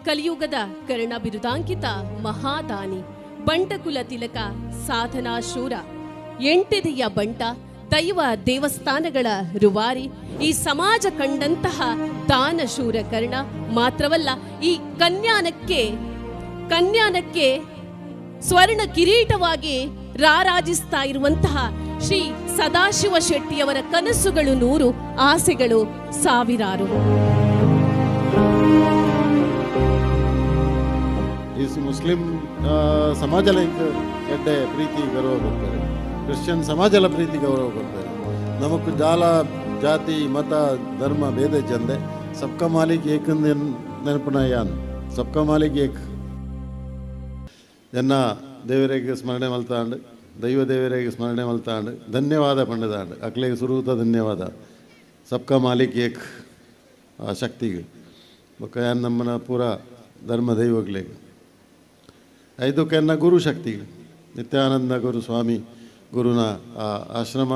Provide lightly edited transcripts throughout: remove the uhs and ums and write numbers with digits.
ಕಲಿಯುಗದ ಕರ್ಣ ಬಿರುದಾಂಕಿತ ಮಹಾದಾನಿ ಬಂಟಕುಲ ತಿಲಕ ಸಾಧನಾ ಶೂರ ಎಂಟೆದೆಯ ಬಂಟ ದೈವ ದೇವಸ್ಥಾನಗಳ ರೂವಾರಿ ಈ ಸಮಾಜ ಕಂಡಂತಹ ದಾನಶೂರ ಕರ್ಣ ಮಾತ್ರವಲ್ಲ, ಈ ಕನ್ಯಾನಕ್ಕೆ ಸ್ವರ್ಣ ಕಿರೀಟವಾಗಿ ರಾರಾಜಿಸ್ತಾ ಇರುವಂತಹ ಶ್ರೀ ಸದಾಶಿವ ಶೆಟ್ಟಿಯವರ ಕನಸುಗಳು 100, ಆಸೆಗಳು ಸಾವಿರಾರು. ಮುಸ್ಲಿಂ ಸಮಾಜಲ ಎಡ್ಡೆ ಪ್ರೀತಿ ಗೌರವ ಕೊಡ್ತಾರೆ, ಕ್ರಿಶ್ಚಿಯನ್ ಸಮಾಜಲ ಪ್ರೀತಿ ಗೌರವ ಕೊಡ್ತಾರೆ. ನಮಕ್ ಜಾಲ ಜಾತಿ ಮತ ಧರ್ಮ ಭೇದ ಜಂದೆ ಸಬ್ಕ ಮಾಲಿಕ್ ಏಕ್ ನೆನಪನ ಯಾನ್ ಸಬ್ಕ ಮಾಲಿಕ್ ಏಕ್ ಎನ್ನ ದೇವರಿಗೆ ಸ್ಮರಣೆ ಮಲ್ತಾಂಡ್ ದೈವ ದೇವರಿಗೆ ಸ್ಮರಣೆ ಮಲ್ತಾಂಡ್ ಧನ್ಯವಾದ ಪಂಡದಾಂಡ್ ಅಕ್ಲೆಗೆ ಸುರೂತ ಧನ್ಯವಾದ ಸಬ್ಕ ಮಾಲಿಕ್ ಏಕ್ ಆ ಶಕ್ತಿಗೆ ಬೊಕ್ಕ ಯಾನ್ ನಮ್ಮನ ಪೂರ ಧರ್ಮ ದೈವಗಳಿಗೆ ಐದು ಕೆನ್ನ ಗುರು ಶಕ್ತಿಗೆ ನಿತ್ಯಾನಂದ ಗುರು ಸ್ವಾಮಿ ಗುರುನ ಆ ಆಶ್ರಮ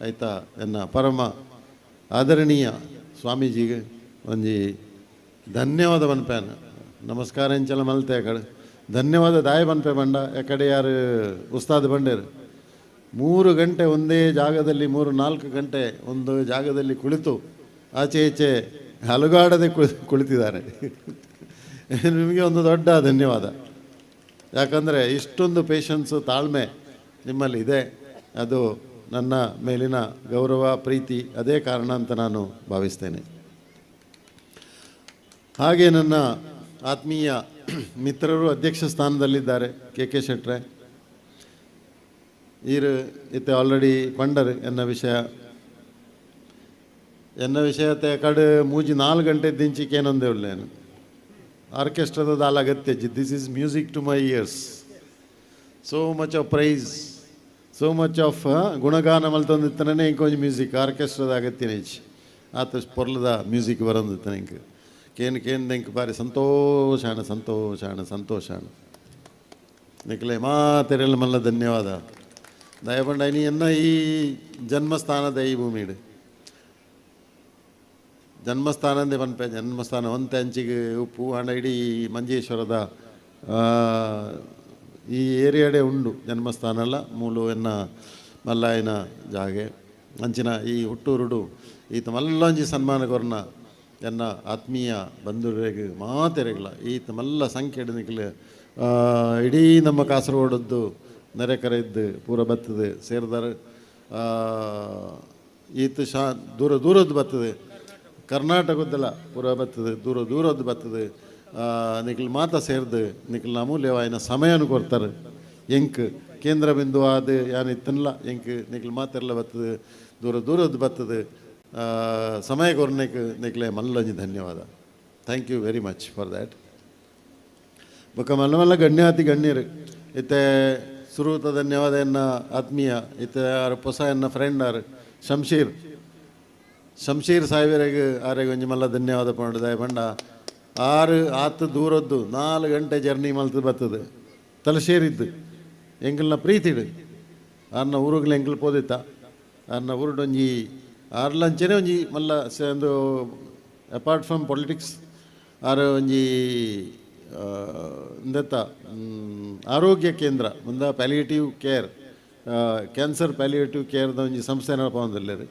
ಆಯ್ತಾ ಎನ್ನ ಪರಮ ಆದರಣೀಯ ಸ್ವಾಮೀಜಿಗೆ ಒಂಜಿ ಧನ್ಯವಾದ ಬನ್ಪೇನ ನಮಸ್ಕಾರ ಎಂಚಲ ಮಲ್ತೆ ಕಡೆ ಧನ್ಯವಾದ ದಾಯ ಬನ್ಪೆ ಬಂಡ ಎಕಡೆ ಯಾರು ಉಸ್ತಾದ್ ಬಂಡೇರು 3 ಗಂಟೆ ಒಂದೇ ಜಾಗದಲ್ಲಿ 3-4 ಗಂಟೆ ಒಂದು ಜಾಗದಲ್ಲಿ ಕುಳಿತು ಆಚೆ ಈಚೆ ಹಲುಗಾಡದೆ ಕುಳಿತಿದ್ದಾರೆ. ನಿಮಗೆ ಒಂದು ದೊಡ್ಡ ಧನ್ಯವಾದ. ಯಾಕಂದರೆ ಇಷ್ಟೊಂದು ಪೇಷನ್ಸು ತಾಳ್ಮೆ ನಿಮ್ಮಲ್ಲಿ ಇದೆ, ಅದು ನನ್ನ ಮೇಲಿನ ಗೌರವ ಪ್ರೀತಿ ಅದೇ ಕಾರಣ ಅಂತ ನಾನು ಭಾವಿಸ್ತೇನೆ. ಹಾಗೆ ನನ್ನ ಆತ್ಮೀಯ ಮಿತ್ರರು ಅಧ್ಯಕ್ಷ ಸ್ಥಾನದಲ್ಲಿದ್ದಾರೆ. ಕೆ ಶೆಟ್ರೆ ಈರು ಇತ್ತೆ ಆಲ್ರೆಡಿ ಪಂಡರ್ ಎನ್ನ ವಿಷಯತೆ ಕಡೆ ಮೂಜಿ 4 ಗಂಟೆ ದಿಂಚಿಕೆ ಏನೊಂದೇ ಉಳ್ಳೇನು ಆರ್ಕೆಸ್ಟ್ರಾದ ದಾಲ ಅಗತ್ಯ. This is music to my ears. So much of praise, so much of ಗುಣಗಾನ ಮಲ್ತೊಂದಿತ್ತನೇ ಇಂಕೊಂಚ ಮ್ಯೂಸಿಕ್ ಆರ್ಕೆಸ್ಟ್ರಾದ ಅಗತ್ಯನೇ ಆತ ಪೊರ್ಲದ ಮ್ಯೂಸಿಕ್ ಬರೋದಿತ್ತಾನೆ ಇಂಕ ಕೇನ್ ಇಂಕ ಬಾರಿ ಸಂತೋಷ ನಿಕ್ಲೆ ಮಾತೆರೆಲ್ಲ ಮಲ್ಲ ಧನ್ಯವಾದ ದಯಪಂಡ ಇನಿ ಎನ್ನ ಈ ಜನ್ಮಸ್ಥಾನದ ಈ ಭೂಮಿಡು ಜನ್ಮಸ್ಥಾನದೇ ಪನ್ಪೆ ಜನ್ಮಸ್ಥಾನ ಒಂತೆ ಅಂಚಿಗೆ ಉಪ್ಪು ಹಣ ಇಡೀ ಮಂಜೇಶ್ವರದ ಈ ಏರಿಯಾಡೆ ಉಂಡು ಜನ್ಮಸ್ಥಾನ ಅಲ್ಲ ಮೂಲು ಎನ್ನ ಮಲ್ಲಾಯನ ಜಾಗೆ ಅಂಚಿನ ಈ ಹುಟ್ಟೂರುಡು ಈತ ಮಲ್ಲೊಂಜಿ ಸನ್ಮಾನ ಕೊರ್ನ ಎನ್ನ ಆತ್ಮೀಯ ಬಂಧುಗಳಿಗೆ ಮಾತೆರೆಗಳ ಈತ ಮಲ್ಲ ಸಂಖ್ಯೆ ನಿಕ್ಲೆ ಇಡೀ ನಮ್ಮ ಕಾಸರಗೋಡದ್ದು ನೆರೆಕರೆ ಇದ್ದು ಪೂರ ಬರ್ತದೆ ಸೇರಿದಾರೆ. ಈತ ದೂರದ್ದು ಬರ್ತದೆ, ಕರ್ನಾಟಕದ್ದೆಲ್ಲ ಪೂರ ಬರ್ತದೆ, ದೂರದ್ದು ಬರ್ತದೆ. ನಿಖಿಲ್ ಮಾತ ಸೇರ್ದು ನಿಖಿಲ್ ಅಮೂಲ್ಯವಾಯಿನ ಸಮಯನೂ ಕೊಡ್ತಾರೆ. ಎಂಕ್ ಕೇಂದ್ರ ಬಿಂದು ಅದು ಯಾನಿತ್ತಲ್ಲ ಎಂಕ್ ನಿಖಿಲ್ ಮಾತೆಲ್ಲ ಬರ್ತದೆ, ದೂರದ್ದು ಬರ್ತದೆ. ಸಮಯ ಕೊರ್ನೆಕ್ ನಿಖಿಲೆ ಮಲ್ಲೊಂಜಿ ಧನ್ಯವಾದ. Thank you very much for that. ಬೊಕ್ಕ ಮಲ್ಲ ಗಣ್ಯರು ಇತ್ತೆ ಸುರೂತ ಧನ್ಯವಾದ ಎನ್ನ ಆತ್ಮೀಯ ಇತ್ತೆ ಯಾರು ಹೊಸ ಎನ್ನ ಫ್ರೆಂಡ್ ಆರು ಶಂಶೀರ್ ಸಾಹೇಬರಿಗೆ ಆರೆಗೆ ಒಂಜಿ ಮಲ್ಲ ಧನ್ಯವಾದ ಪಂಡದಾಯ ಪಂಡ ಆತು ದೂರದ್ದು 4 ಗಂಟೆ ಜರ್ನಿ ಮಲ್ತು ಬರ್ತದೆ ತಲಶೇರಿದ್ದು ಎಂಕಲ್ನ ಪ್ರೀತಿಡು ಆರ್ನ ಊರುಗಳು ಎಂಕಲ್ ಪೋದಿತ್ತ ಆರ್ನ ಊರುಡೊಂಜಿ ಆರ್ಲಂಚನೆ ಒಂಜಿ ಮಲ್ಲ ಒಂದು ಅಪಾರ್ಟ್ ಫ್ರಮ್ ಪೊಲಿಟಿಕ್ಸ್ ಆರು ಒಂಜಿ ಇಂದತ್ತ ಆರೋಗ್ಯ ಕೇಂದ್ರ ಮುಂದೆ ಪ್ಯಾಲಿಯೇಟಿವ್ ಕೇರ್ ಕ್ಯಾನ್ಸರ್ ಪ್ಯಾಲಿಯೇಟಿವ್ ಕೇರ್ದ ಒಂಜಿ ಸಂಸ್ಥೆ ನಡಪಂದಿಲ್ಲರು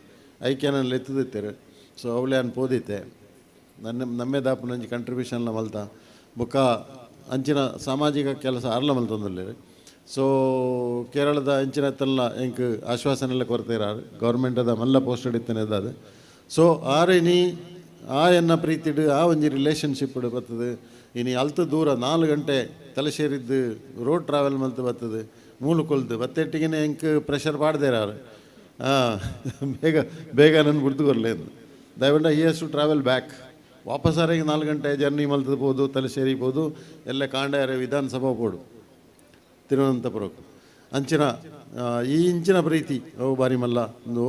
ಐಕ್ಯನಲ್ಲಿ ಎತ್ತದಿತ್ತೇರು. ಸೊ ಅವಳೆ ಅನ್ ಪೋದಿತ್ತೆ ನಮ್ಮೇ ದಾಪನಂಜಿ ಕಂಟ್ರಿಬ್ಯೂಷನ್ಲ ಮಲ್ತ ಬೊಕ್ಕ ಅಂಚಿನ ಸಾಮಾಜಿಕ ಕೆಲಸ ಆರ್ಲ ಮಲ್ತೊಂದಿಲ್ಲರು. ಸೊ ಕೇರಳದ ಅಂಚಿನ ತಲ್ಲ ಎಂಕ್ ಆಶ್ವಾಸನೆಲ್ಲ ಕೊರತೆರಾರು ಗೌರ್ಮೆಂಟದ ಮಲ್ಲ ಪೋಸ್ಟ್ ಹಿಡಿತಾನೆ ಅದು. ಸೊ ಆರೇನಿ ಆ ಎನ್ನ ಪ್ರೀತಿಡು ಆ ಒಂಜಿ ರಿಲೇಷನ್ಶಿಪ್ ಬರ್ತದೆ. ಇನಿ ಅಲ್ತು ದೂರ 4 ಗಂಟೆ ತಲೆಸೇರಿದ್ದು ರೋಡ್ ಟ್ರಾವೆಲ್ ಮಲ್ತು ಬರ್ತದೆ ಮೂಲು ಕೊಲ್ದು ಬತ್ತೆಟ್ಟಿಗೆ ಎಂಕ್ ಪ್ರೆಷರ್ ಪಾಡ್ದೇರಾರು ಬೇಗ ನನ್ನ ಬಿಡ್ದು ಕೊರ್ಲೇನು ದಯವಿಟ್ಟು ಹ್ಯಾಸ್ ಟು ಟ್ರಾವೆಲ್ ಬ್ಯಾಕ್ ವಾಪಸ್ ಆರೆಗೆ 4 ಗಂಟೆ ಜರ್ನಿ ಮಲ್ತಬೋದು ತಲೆಸೇರಿಬೋದು ಎಲ್ಲ ಕಾಂಡಾರೆ ವಿಧಾನಸಭಾ ಪೋಡು ತಿರುವನಂತಪುರಕ್ಕೆ ಅಂಚಿನ ಈ ಇಂಚಿನ ಪ್ರೀತಿ ಅವು ಬಾರಿ ಮಲ್ಲ ಒಂದು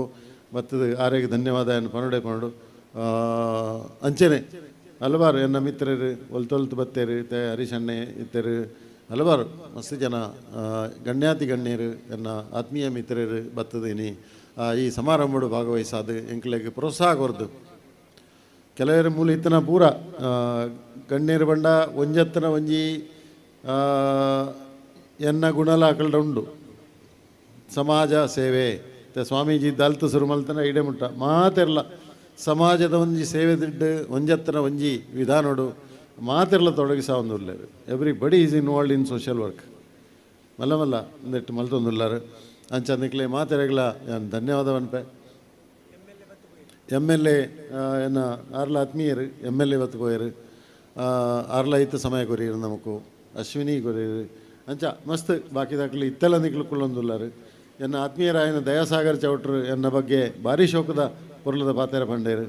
ಬರ್ತದೆ ಆರೆಗೆ ಧನ್ಯವಾದ ಏನು ಪನೋಡು ಅಂಚನೆ ಹಲವಾರು ಎನ್ನ ಮಿತ್ರರು ಒಲ್ತೊಲ್ತು ಬತ್ತೇರು ಹರೀಶ್ ಅಣ್ಣೆ ಇತ್ತರು ಹಲವಾರು ಮಸ್ತ್ ಜನ ಗಣ್ಯರು ಎನ್ನ ಆತ್ಮೀಯ ಮಿತ್ರರು ಬತ್ತದೀನಿ ಈ ಸಮಾರಂಭಡು ಭಾಗವಹಿಸಾದು ಎಂಕ್ಲೆಗೆ ಪ್ರೋತ್ಸಾಹ ಕೊರ್ದು ಕೆಲವರ ಮೂಲ ಇತ್ತನ ಪೂರ ಗಣ್ಯರು ಬಂಡ ಒಂಜತ್ತನ ಒಂಜಿ ಎನ್ನ ಗುಣಲ ಅಕಲ್ಡ ಉಂಡು ಸಮಾಜ ಸೇವೆ ಸ್ವಾಮೀಜಿ ದಲ್ತು ಸುರುಮಲ್ತನ ಇಡೆ ಮುಟ್ಟ ಮಾತೆರ್ಲ ಸಮಾಜದ ಒಂಜಿ ಸೇವೆ ದಿಡ್ಡು ಒಂಜತ್ತನ ಒಂಜಿ ವಿಧಾನೋಡು ಮಾತೆರ್ಲ ತೊಡಗಿಸ ಒಂದುಲ್ಲೇರು everybody is involved in social work ಮಲ್ಲ ಮಲ್ಲ ಒಂದಿಟ್ಟು ಮಲ್ತೊಂದುಲ್ಲಾರು ಅಂಚಂದಿಕ್ಲೆ ಮಾತೆರೆಗ್ಲ ನಾನು ಧನ್ಯವಾದವನ್ಪೆ ಎಮ್ ಎಲ್ ಎ ಎನ್ನ ಆರ್ಲ ಆತ್ಮೀಯರು ಎಮ್ ಎಲ್ ಎ ಇವತ್ತು ಹೋಯರು ಆರ್ಲ ಇತ್ತು ಸಮಯ ಕೊರಿಯರು ನಮಕು ಅಶ್ವಿನಿ ಕೊರಿಯರು ಅಂಚ ಮಸ್ತ್ ಬಾಕಿ ದಾಖಲೆ ಇತ್ತೆಲ್ಲ ನಿಕ್ಲುಕೊಳ್ಳೊಂದುಲ್ಲಾರು ಎನ್ನ ಆತ್ಮೀಯರಾಯನ ದಯಾಸಾಗರ್ ಚೌಟ್ರು ಎನ್ನ ಬಗ್ಗೆ ಭಾರಿ ಶೋಕದ ಪೊರ್ಲದ ಪಾತೆರ ಪಂಡೇರು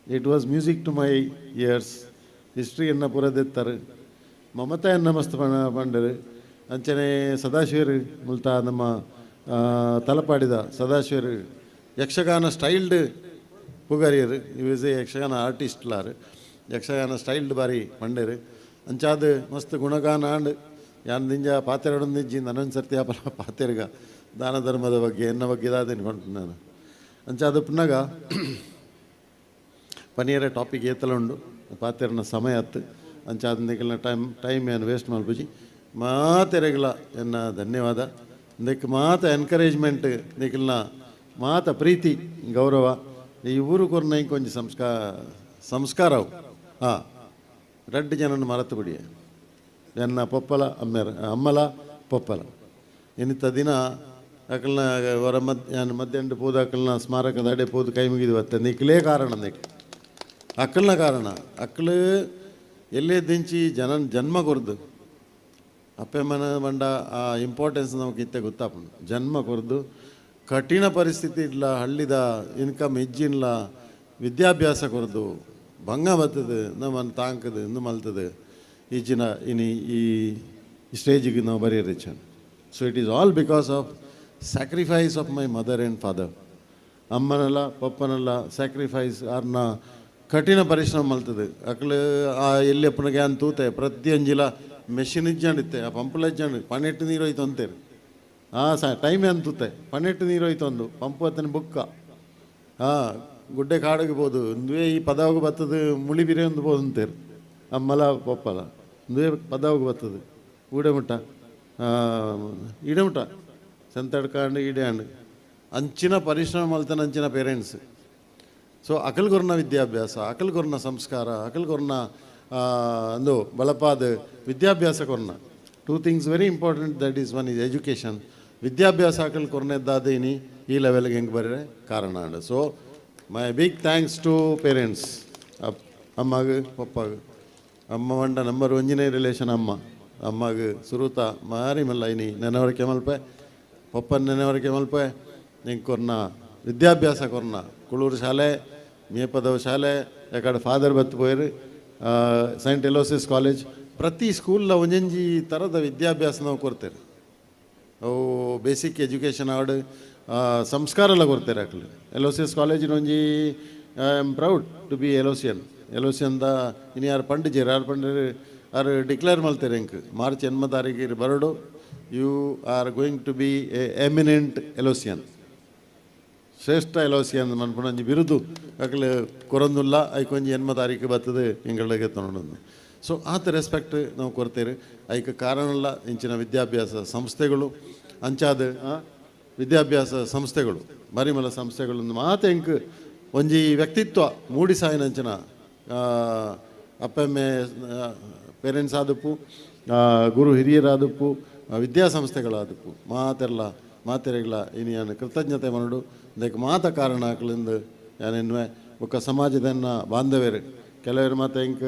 it was music to my ears ಹಿಸ್ಟ್ರಿಯನ್ನು ಪುರದೆತ್ತರು ಮಮತೆಯನ್ನು ಮಸ್ತ್ ಪಂಡರು ಅಂಚನೆ ಸದಾಶಿವರು ಮುಲ್ತ ನಮ್ಮ ತಲಪಾಡಿದ ಸದಾಶಿವರು ಯಕ್ಷಗಾನ ಸ್ಟೈಲ್ಡ್ ಪುಗಾರಿಯರು ಇಸ್ ಎ ಯಕ್ಷಗಾನ ಆರ್ಟಿಸ್ಟ್ಲಾರು ಯಕ್ಷಗಾನ ಸ್ಟೈಲ್ಡ್ ಬಾರಿ ಪಂಡೇರು ಅಂಚಾದ ಮಸ್ತ್ ಗುಣಗಾನ ಆಂಡ್ ಯಾನ್ ದಿಂಜ ಪಾತೆರಡೊಂದಿಜ್ಜಿ ನನೊಂದು ಸರ್ತಿ ಆಪಲ ಪಾತೆರ್ಗ ದಾನ ಧರ್ಮದ ಬಗ್ಗೆ ಎನ್ನ ಬಗ್ಗೆ ಇದಾದೇನು ಕೊಂಡು ನಾನು ಅಂಚಾದ ಪುನಗ ಪನಿಯರ ಟಾಪಿಕ್ ಏತಲ ಉಂಡು ಪಾತೆರನ ಸಮಯ ಹತ್ತು ಅಂಚಾದ ನಿಖಲ್ನ ಟೈಮ್ ಏನು ವೇಸ್ಟ್ ಮಾಡ್ಬುಜಿ ಮಾತೆರೆಗಳ ಎನ್ನ ಧನ್ಯವಾದ ನಿಕ್ ಮಾತ ಎನ್ಕರೇಜ್ಮೆಂಟ್ ನಿಖಲ್ನ ಮಾತ ಪ್ರೀತಿ ಗೌರವ ಈ ಊರು ಕೊರ್ನ ಕೊಂಚ ಸಂಸ್ಕಾರವು ಹಾಂ ರೆಡ್ ಜನನ ಮರೆತು ಬಿಡಿ ಎನ್ನ ಪೊಪ್ಪಲ ಅಮ್ಮಲ ಪೊಪ್ಪಲ ಇನ್ನಿತ್ತ ದಿನ ಅಕಲ್ನ ಹೊರ ನಾನು ಮಧ್ಯಾಹ್ನ ಪೋದು ಅಕಲ್ನ ಸ್ಮಾರಕದ ಅಡೆ ಪೋದು ಕೈ ಮುಗಿದು ಬತ್ತೆ ನಿಕ್ಲೇ ಕಾರಣ ಅಕ್ಕಲ್ನ ಕಾರಣ ಅಕ್ಕಳು ಎಲ್ಲೇ ದಿಂಚಿ ಜನ್ಮ ಕೊರ್ದು ಅಪ್ಪೆಮ್ಮನ ಬಂಡ ಆ ಇಂಪಾರ್ಟೆನ್ಸ್ ನಮಗೆ ಇತ್ತೆ ಗೊತ್ತಾಪುಂಡು ಜನ್ಮ ಕೊರ್ದು ಕಠಿಣ ಪರಿಸ್ಥಿತಿ ಇಲ್ಲ ಹಳ್ಳಿದ ಇನ್ಕಮ್ ಹೆಚ್ಚಿಲ್ಲ ವಿದ್ಯಾಭ್ಯಾಸ ಕೊರ್ದು ಭಂಗ ಬರ್ತದೆ ನಮ್ಮನ್ನು ತಾಂಕದು ಇನ್ನು ಮಲ್ತದೆ ಈಚಿನ ಈ ಸ್ಟೇಜಿಗೆ ನಾವು ಬರೆಯರಿಚ so it is all because of sacrifice of my mother and father ಅಮ್ಮನಲ್ಲ ಪಪ್ಪನಲ್ಲ ಸ್ಯಾಕ್ರಿಫೈಸ್ ಅವ್ರನ್ನ ಕಠಿಣ ಪರಿಶ್ರಮ ಮಲ್ತದೆ ಅಕ್ಳು ಆ ಎಲ್ಲಿ ಅಪ್ಪನಿಗೆ ಅಂತ ತೂತೆ ಪ್ರತಿಯೊಂಜಿಲ ಮೆಷಿನ್ ಇಜ್ಜಂಡಿತ್ತೆ ಆ ಪಂಪುಲ ಇಜ್ಜಂಡು ಪನೆಟ್ಟು ನೀರು ಹೋಯ್ತು ಅಂತೇರಿ ಟೈಮ್ ಅಂತೂತೆ ಪನೆಟ್ಟು ನೀರು ಹೋಯ್ತು ಒಂದು ಪಂಪು ಹತ್ತನ ಬುಕ್ಕ ಗುಡ್ಡೆ ಕಾಡಗಿಬೋದು ಒಂದುವೇ ಈ ಪದವಾಗ ಬರ್ತದೆ ಮುಳಿ ಬಿರೆ ಒಂದು ಬೋದು ಅಂತೇರಿ ಅಮ್ಮಲ ಪಪ್ಪಲ ಒಂದುವೇ ಪದವಾಗ ಬರ್ತದೆ ಊಡೆಮುಟ್ಟ ಈಡೆಮುಟ್ಟ ಸಂತಡ್ಕಂಡು ಈಡೆಂಡು ಅಂಚಿನ ಪರಿಶ್ರಮ ಮಲ್ತಾನೆ ಅಂಚಿನ ಪೇರೆಂಟ್ಸ್ ಸೊ ಅಕಲ್ಗೊರ್ನ ವಿದ್ಯಾಭ್ಯಾಸ ಅಕಲ್ಗೊರ್ನ ಸಂಸ್ಕಾರ ಅಕಲ್ಗೊರ್ನ ಒಂದು ಬಲಪಾದ ವಿದ್ಯಾಭ್ಯಾಸ ಕೊರ್ನ two things very important that is one is education ವಿದ್ಯಾಭ್ಯಾಸ ಅಕಲ್ ಕೊರ್ನೆದ್ದಾದೇನಿ ಈ ಲೆವೆಲ್ಗೆ ಹೆಂಗೆ ಬರೀ ಕಾರಣ and so my big thanks to parents ಅಮ್ಮಗ ಪಪ್ಪಗ ಅಮ್ಮ ಮಂಡ ನಂಬರ್ ಒಂಜಿನೇ ರಿಲೇಷನ್ ಅಮ್ಮಗ ಸುರುತ ಮಾರಿ ಮಲ್ಲ ಇನಿ ನೆನವರಿಕೆ ಮಲ್ಪೆ ಪಪ್ಪನ ನೆನವರಿಕೆ ಮಲ್ಪೆ ನಿಂಗೆ ಕೊರ್ನ ವಿದ್ಯಾಭ್ಯಾಸ ಕೊರ್ನ ಕುಳೂರು ಶಾಲೆ ಮೇಪದವ ಶಾಲೆ ಯಾಕಡೆ ಫಾದರ್ ಬತ್ತು ಪೋಯ್ರು ಸೈಂಟ್ ಎಲೋಸಿಸ್ ಕಾಲೇಜ್ ಪ್ರತಿ ಸ್ಕೂಲ್ನ ಒಂಜೊಂಜಿ ಥರದ ವಿದ್ಯಾಭ್ಯಾಸ ನಾವು ಕೊಡ್ತೇವೆ ಅವು ಬೇಸಿಕ್ ಎಜುಕೇಷನ್ ಆಡ್ ಸಂಸ್ಕಾರ ಎಲ್ಲ ಕೊಡ್ತೇವೆ ಅಕ್ಲು ಎಲೋಸಿಯಸ್ ಕಾಲೇಜಿನ ಒಂಜಿ I am proud to be ಎಲೋಸಿಯನ್ದ ಇನ್ನು ಯಾರು ಪಂಡಿಜರು ಯಾರು ಡಿಕ್ಲೇರ್ ಮಾಡ್ತಾರೆ ಇಂಕ್ ಮಾರ್ಚ್ 8 ತಾರೀಕಿಗೆ ಬರೋಡು you are going to be a eminent Aloysian ಶ್ರೇಷ್ಠ ಎಲೋಸಿಯನ್ ಮನ್ಪುಣಂಜಿ ಬಿರುದು ಅಕ್ಲು ಕೊರೊಂದುಲ್ಲ ಐಕೊಂಜಿ 8 ತಾರೀಕು ಬರ್ತದೆ ಇಂಗಳಿಗೆ ತೊಗೊಂಡು ಸೊ ಆತ ರೆಸ್ಪೆಕ್ಟ್ ನಾವು ಕೊಡ್ತೇವೆ ಐಕೆ ಕಾರಣಲ್ಲ ಇಂಚಿನ ವಿದ್ಯಾಭ್ಯಾಸ ಸಂಸ್ಥೆಗಳು ಅಂಚಾದ ವಿದ್ಯಾಭ್ಯಾಸ ಸಂಸ್ಥೆಗಳು ಮರಿಮಲ ಸಂಸ್ಥೆಗಳನ್ನು ಮಾತು ಎಂಕ್ ಒಂಜಿ ವ್ಯಕ್ತಿತ್ವ ಮೂಡಿ ಸಾಯಿನಂಚಿನ ಅಪ್ಪಮ್ಮೆ ಪೇರೆಂಟ್ಸ್ ಆದಪ್ಪು ಗುರು ಹಿರಿಯರಾದಪ್ಪು ವಿದ್ಯಾಸಂಸ್ಥೆಗಳಾದಪ್ಪು ಮಾತೆರೆಗಳ ಇನ್ನು ಕೃತಜ್ಞತೆ ಮನಡು ಅದಕ್ಕೆ ಮಾತ ಕಾರಣ ಆಕಲಿಂದ ಯಾನೆನ್ವೆ ಒಕ್ಕ ಸಮಾಜದನ್ನ ಬಾಂಧವ್ಯರು ಕೆಲವರು ಮತ್ತು ಇಂಕ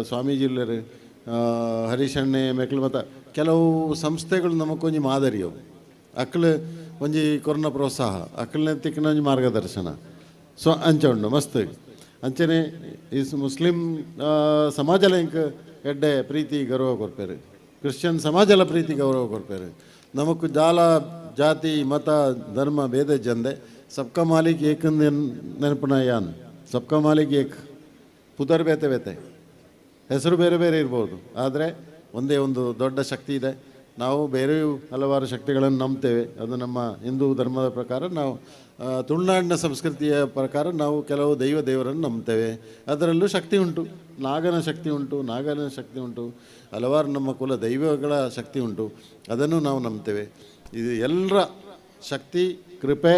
ಸ್ವಾಮೀಜಿಲ್ಲರು ಹರೀಶಣ್ಣೆ ಮೆಕ್ಳು ಮತ್ತು ಕೆಲವು ಸಂಸ್ಥೆಗಳು ನಮಗೊಂಜಿ ಮಾದರಿ ಅವು ಅಕ್ಳು ಒಂಜಿ ಕೊರೋನಾ ಪ್ರೋತ್ಸಾಹ ಅಕ್ಳನ್ನ ತಿಕ್ಕಿನ ಒಂಜಿ ಮಾರ್ಗದರ್ಶನ ಸೊ ಅಂಚ ಉಂಡು ಮಸ್ತ್ ಅಂಚನೆ ಈ ಮುಸ್ಲಿಂ ಸಮಾಜಲ ಇಂಕ ಎಡ್ಡೆ ಪ್ರೀತಿ ಗೌರವ ಕೊಡ್ಪೇರು ಕ್ರಿಶ್ಚಿಯನ್ ಸಮಾಜಲ ಪ್ರೀತಿ ಗೌರವ ಕೊಡ್ಪೇರು ನಮಕ್ ಜಾಲ ಜಾತಿ ಮತ ಧರ್ಮ ಭೇದ ಜಂದೆ ಸಬ್ಕಾ ಮಾಲಿಕ್ ಏಕ್ ನೆನಪುನ ಯಾನ್ ಸಬ್ಕಾ ಮಾಲಿಕ್ ಏಕ್ ಪುದರ್ ಬೇತೆ ಬೇತೆ ಹೆಸರು ಬೇರೆ ಬೇರೆ ಇರ್ಬೋದು ಆದರೆ ಒಂದೇ ಒಂದು ದೊಡ್ಡ ಶಕ್ತಿ ಇದೆ ನಾವು ಬೇರೆಯೂ ಹಲವಾರು ಶಕ್ತಿಗಳನ್ನು ನಂಬ್ತೇವೆ. ಅದು ನಮ್ಮ ಹಿಂದೂ ಧರ್ಮದ ಪ್ರಕಾರ ನಾವು ತುಳುನಾಡಿನ ಸಂಸ್ಕೃತಿಯ ಪ್ರಕಾರ ನಾವು ಕೆಲವು ದೇವರನ್ನು ನಂಬ್ತೇವೆ. ಅದರಲ್ಲೂ ಶಕ್ತಿ ಉಂಟು, ನಾಗನ ಶಕ್ತಿ ಉಂಟು, ಹಲವಾರು ನಮ್ಮ ಕುಲ ದೈವಗಳ ಶಕ್ತಿ ಉಂಟು, ಅದನ್ನು ನಾವು ನಂಬ್ತೇವೆ. ಇದು ಎಲ್ಲರ ಶಕ್ತಿ, ಕೃಪೆ,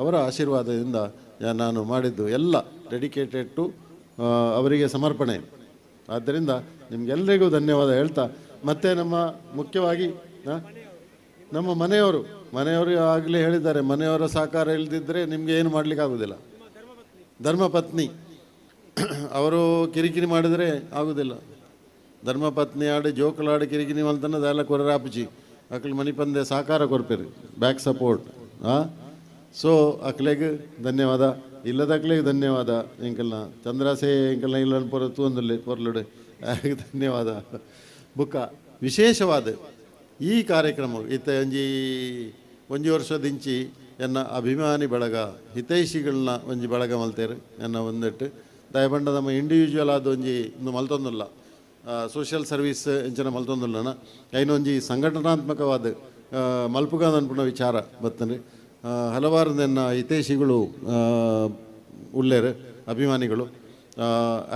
ಅವರ ಆಶೀರ್ವಾದದಿಂದ ನಾನು ಮಾಡಿದ್ದು ಎಲ್ಲ ಡೆಡಿಕೇಟೆಡ್ ಟು ಅವರಿಗೆ ಸಮರ್ಪಣೆ. ಆದ್ದರಿಂದ ನಿಮಗೆಲ್ಲರಿಗೂ ಧನ್ಯವಾದ ಹೇಳ್ತಾ, ಮತ್ತು ಮುಖ್ಯವಾಗಿ ನಮ್ಮ ಮನೆಯವರು ಆಗಲೇ ಹೇಳಿದ್ದಾರೆ, ಮನೆಯವರ ಸಹಕಾರ ಇಲ್ಲದಿದ್ದರೆ ನಿಮಗೆ ಏನು ಮಾಡಲಿಕ್ಕಾಗೋದಿಲ್ಲ. ಧರ್ಮಪತ್ನಿ ಅವರು ಕಿರಿಕಿರಿ ಮಾಡಿದರೆ ಆಗೋದಿಲ್ಲ. ಧರ್ಮಪತ್ನಿ ಆಡಿ ಜೋಕುಲಾಡಿ ಕಿರಿಕಿರಿ ಮಲ್ತನ ಅದೆಲ್ಲ ಕೊರ್ರಾಪುಚಿ ಅಕ್ಳು ಮಣಿಪಂದೆ ಸಹಕಾರ ಕೊರ್ಪೇರು, ಬ್ಯಾಕ್ ಸಪೋರ್ಟ್. ಸೊ ಅಕ್ಲೆಗೆ ಧನ್ಯವಾದ, ಇಲ್ಲದಕ್ಲೆಗೆ ಧನ್ಯವಾದ. ಎಂಕಲ್ನ ಚಂದ್ರಾಸೆ ಎಂಕಲ್ನ ಇಲ್ಲ ಪೊರ್ಲುಡೆ ಧನ್ಯವಾದ. ಬುಕ್ಕ ವಿಶೇಷವಾದ ಈ ಕಾರ್ಯಕ್ರಮ ಇತ್ತ ಒಂಜಿ ವರ್ಷದಿಂಚಿ ಎನ್ನ ಅಭಿಮಾನಿ ಬಳಗ ಹಿತೈಷಿಗಳನ್ನ ಒಂಜಿ ಬಳಗ ಮಲ್ತೇರು ಎನ್ನ ಒಂದಿಟ್ಟು ದಯಪಂಡ ನಮ್ಮ ಇಂಡಿವಿಜುವಲ್ ಆದ ಒಂಜಿ ಇನ್ನು ಮಲ್ತೊಂದುಲ್ಲ, ಸೋಷಿಯಲ್ ಸರ್ವೀಸ್ ಎಂಚಿನ ಮಲ್ತೊಂದುಲ್ಲನ ಐನೊಂಜಿ ಸಂಘಟನಾತ್ಮಕವಾದ ಮಲ್ಪುಗ ಅನ್ಪುಣ ವಿಚಾರ ಬರ್ತನೆ. ಹಲವಾರು ನನ್ನ ಹಿತೈಷಿಗಳು ಉಳ್ಳೇರು, ಅಭಿಮಾನಿಗಳು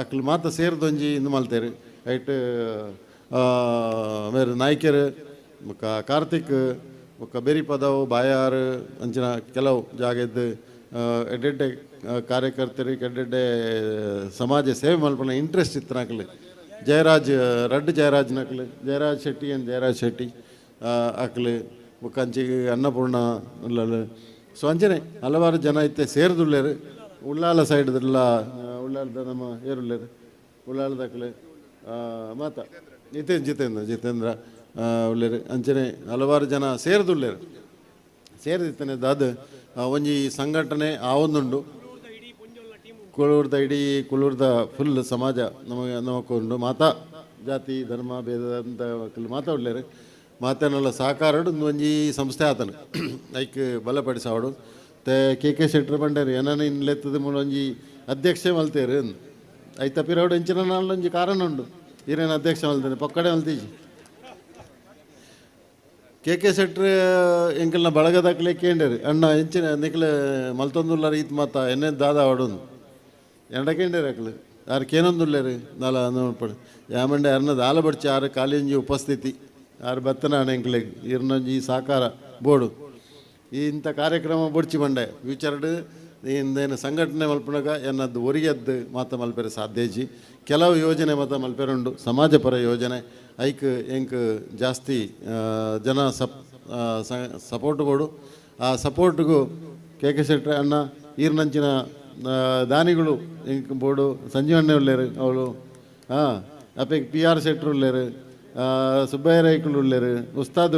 ಅಕ್ಲು ಮಾತ ಸೇರಿದೊಂಜಿ ಇಂದು ಮಲ್ತೇರು. ಐಟ್ ಮೇರೆ ನಾಯ್ಕೆರು ಮುಕ್ಕ ಕಾರ್ತಿಕ್ ಮುಕ್ಕ ಬೇರಿ ಪದವು ಬಾಯಾರು ಅಂಚಿನ ಕೆಲವು ಜಾಗದ್ದು ಎಡ್ಡೆಡ್ಡೆ ಕಾರ್ಯಕರ್ತರಿಗೆ ಎಡ್ಡೆಡ್ಡೆ ಸಮಾಜ ಸೇವೆ ಮಲ್ಪನ ಇಂಟ್ರೆಸ್ಟ್ ಇತ್ತು ನಕಲು. ಜಯರಾಜ್ ನಕಲು ಜಯರಾಜ್ ಶೆಟ್ಟಿ ಅಕ್ಲು ಮುಕ್ಕ ಅಂಚಿಗೆ ಅನ್ನಪೂರ್ಣ ಉಳ್ಳಲು. ಸೊ ಅಂಚನೆ ಹಲವಾರು ಜನ ಇತ್ತೆ ಸೇರಿದುಳ್ಳೇರು. ಉಳ್ಳಾಲ ಸೈಡ್ದೆಲ್ಲ ಉಳ್ಳಾಲದ ನಮ್ಮ ಏರುಳ್ಳೇರು ಉಳ್ಳಾಲದಕ್ಲೆ ಮಾತ ಜಿತೇಂದ್ರ ಉಳ್ಳೇರು ಅಂಚನೆ ಹಲವಾರು ಜನ ಸೇರಿದುಳ್ಳೇರು. ಸೇರಿದಿತ್ತನೆ ಅದು ಒಂಜಿ ಸಂಘಟನೆ ಆವೊಂದುಂಡು. ಕುಳೂರ್ದ ಫುಲ್ ಸಮಾಜ ನಮಕೊಂಡು ಮಾತಾ ಜಾತಿ ಧರ್ಮ ಭೇದ ಅಂತ ಮಾತಾ ಉಳ್ಳೇರು. ಮಾತನೆಲ್ಲ ಸಹಕಾರ ಒಂಜಿ ಸಂಸ್ಥೆ ಆತನು ಐಕ್ ಬಲಪಡಿಸಾವಡು. ಕೆ ಶೆಟ್ರ್ ಬಂಡೇರು ಏನನ ಇನ್ನೆತ್ತದ ಒಂಜಿ ಅಧ್ಯಕ್ಷೆ ಮಲ್ತೇರು ಐ ತಪ್ಪಿರೋಡು ಎಂಚಿನ ನಾಳೊಂಜಿ ಕಾರಣ ಉಂಡು ಈರೇನು ಅಧ್ಯಕ್ಷ ಮಲ್ತೇನೆ ಪೊಕ್ಕಡೆ ಮಲ್ತೀಜಿ. ಕೆ ಶೆಟ್ರ್ ಎಂಕಲ್ನ ಬಳಗದಾಕ್ಲೆ ಕೇಂಡೇರು ಅಣ್ಣ ಎಂಚಿನ ನಿಕ್ಲೆ ಮಲ್ತೊಂದುಲ್ಲ ರೀತಿ ಮಾತ ಎನ್ನೆ ದಾದ ಆಡೋದು ಎಂಡಕೇಂಡೇರು ಅಕ್ಲು ಯಾರು ಕೇನೊಂದುಳ್ಳೇರು ನಾಲ ನೋಡ್ಪಡು ಯಾಮಂಡೆ ಯಾರನ್ನದು ಆಲ ಬಡ್ಚಿ ಯಾರು ಕಾಲಿಂಜಿ ಉಪಸ್ಥಿತಿ ಯಾರು ಬತ್ತನಾಣ ಎಂಕ್ಲೆಗ್ ಇರ್ನೊಂಜಿ ಸಾಕಾರ ಬೋರ್ಡು ಇಂಥ ಕಾರ್ಯಕ್ರಮ ಬೊಡ್ಚಿ ಬಂಡೆ ಫ್ಯೂಚರ್ಡ್ ಇಂದೇನು ಸಂಘಟನೆ ಮಲ್ಪನಾಗ ಎನ್ನದ್ದು ಒರಿಯದ್ದು ಮಾತ ಮಲ್ಪೆರೆ ಸಾಧ್ಯಜಿ. ಕೆಲವು ಯೋಜನೆ ಮಾತ ಮಲ್ಪೆರುಂಡು ಸಮಾಜಪರ ಯೋಜನೆ ಐಕ್ ಎಂಕ್ ಜಾಸ್ತಿ ಜನ ಸಪೋರ್ಟ್ ಕೊಡು. ಆ ಸಪೋರ್ಟ್ಗೂ ಕೆ ಶೆಟ್ಟಿ ಅಣ್ಣ ಈರ್ನಂಚಿನ ದಾನಿಗಳು ಎಂಕ್ ಬೋರ್ಡು ಸಂಜೀವಣ್ಣೆ ಉಳ್ಳೇರು ಅವಳು ಅಪೇಕ್ PR ಶೆಟ್ರು ಉಳ್ಳೇರು, ಸುಬ್ಬಯ್ಯ ರೈಕುಳು ಉಳ್ಳೇರು, ಉಸ್ತಾದ್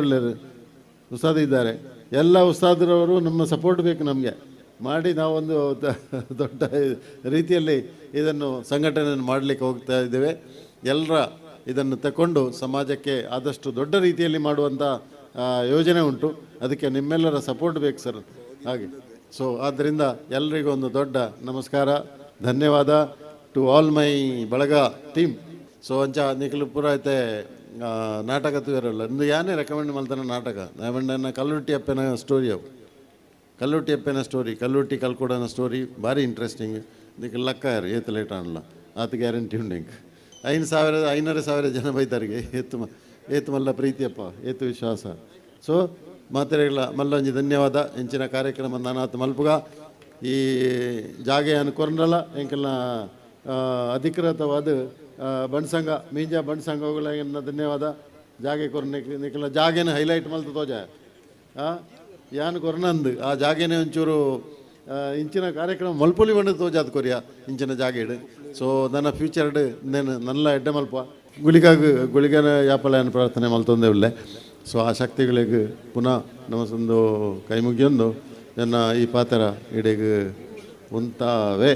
ಇದ್ದಾರೆ. ಎಲ್ಲ ಉಸ್ತಾದರವರು ನಮ್ಮ ಸಪೋರ್ಟ್ ಬೇಕು ನಮಗೆ ಮಾಡಿ ನಾವೊಂದು ದೊಡ್ಡ ರೀತಿಯಲ್ಲಿ ಇದನ್ನು ಸಂಘಟನೆಯನ್ನು ಮಾಡಲಿಕ್ಕೆ ಹೋಗ್ತಾ ಇದ್ದೇವೆ. ಎಲ್ಲರ ಇದನ್ನು ತಗೊಂಡು ಸಮಾಜಕ್ಕೆ ಆದಷ್ಟು ದೊಡ್ಡ ರೀತಿಯಲ್ಲಿ ಮಾಡುವಂಥ ಯೋಜನೆ ಉಂಟು. ಅದಕ್ಕೆ ನಿಮ್ಮೆಲ್ಲರ ಸಪೋರ್ಟ್ ಬೇಕು ಸರ್. ಹಾಗೆ ಸೊ ಆದ್ದರಿಂದ ಎಲ್ರಿಗೂ ಒಂದು ದೊಡ್ಡ ನಮಸ್ಕಾರ, ಧನ್ಯವಾದ ಟು ಆಲ್ ಮೈ ಬಳಗ ಟೀಮ್. ಸೊ ಅಂಚ ನಿಖಲು ಪೂರ ಐತೆ ನಾಟಕ ತೂರಲ್ಲ ಇಂದು ಯಾನೇ ರೆಕಮೆಂಡ್ ಮಾಡ್ತಾನೆ ನಾಟಕ ನಾವೆಂಡ ಕಲ್ಲುಟ್ಟಿ ಅಪ್ಪನ ಸ್ಟೋರಿ ಅವು ಕಲ್ಲುಟ್ಟಿ ಕಲ್ಕೊಡನ ಸ್ಟೋರಿ ಭಾರಿ ಇಂಟ್ರೆಸ್ಟಿಂಗ್. ಇದಕ್ಕೆ ಲಕ್ಕ ಯಾರು ಏತು ಲೇಟ್ ಅನ್ನಲ್ಲ ಆತ ಗ್ಯಾರಂಟಿ ಉಂಡು ಇಂಕ್ 5,000 ಜನ ಬೈತಾರಿಗೆ ಏತು ಮಲ್ಲ ಪ್ರೀತಿಯಪ್ಪ ಏತು ವಿಶ್ವಾಸ. ಸೊ ಮಾತೆರೆಗಳ ಮಲ್ಲೊಂಜಿ ಧನ್ಯವಾದ. ಹೆಂಚಿನ ಕಾರ್ಯಕ್ರಮ ನಾನಾತ ಮಲ್ಪುಗ ಈ ಜಾಗೆ ಅನ್ಕೊಂಡ್ರಲ್ಲ ಎಂಕೆಲ್ಲ ಅಧಿಕೃತವಾದ ಬಣ್ಸಂಗ ಮೀಂಜಾ ಬಣ್ಸಂಗಗಳ ಧನ್ಯವಾದ. ಜಾಗೆ ನಿಖಲ ಜಾಗೆನ ಹೈಲೈಟ್ ಮಲ್ತ ತೋಜ ಯಾನ್ ಕೊರ್ನಂದು ಆ ಜಾಗೆನೇ ಒಂಚೂರು ಇಂಚಿನ ಕಾರ್ಯಕ್ರಮ ಮಲ್ಪುಲಿ ಬಂದು ತೋಜಾದ ಕೊರಿಯ ಇಂಚಿನ ಜಾಗೇಡು. ಸೊ ನನ್ನ ಫ್ಯೂಚರ್ಡ್ ನೇನು ನಲ್ಲ ಎಡ್ಡೆ ಮಲ್ಪ ಗುಳಿಗನ ಯಾಪಲ ಪ್ರಾರ್ಥನೆ ಮಲ್ತೊಂದೇ ಉಳ್ಳೆ. ಸೊ ಆ ಶಕ್ತಿಗಳಿಗೆ ಪುನಃ ನಮಸೊಂದು ಕೈ ಮುಗಿಯೊಂದು ನನ್ನ ಈ ಪಾತ್ರ ಇಡೆಗೆ ಉಂತಾವೆ.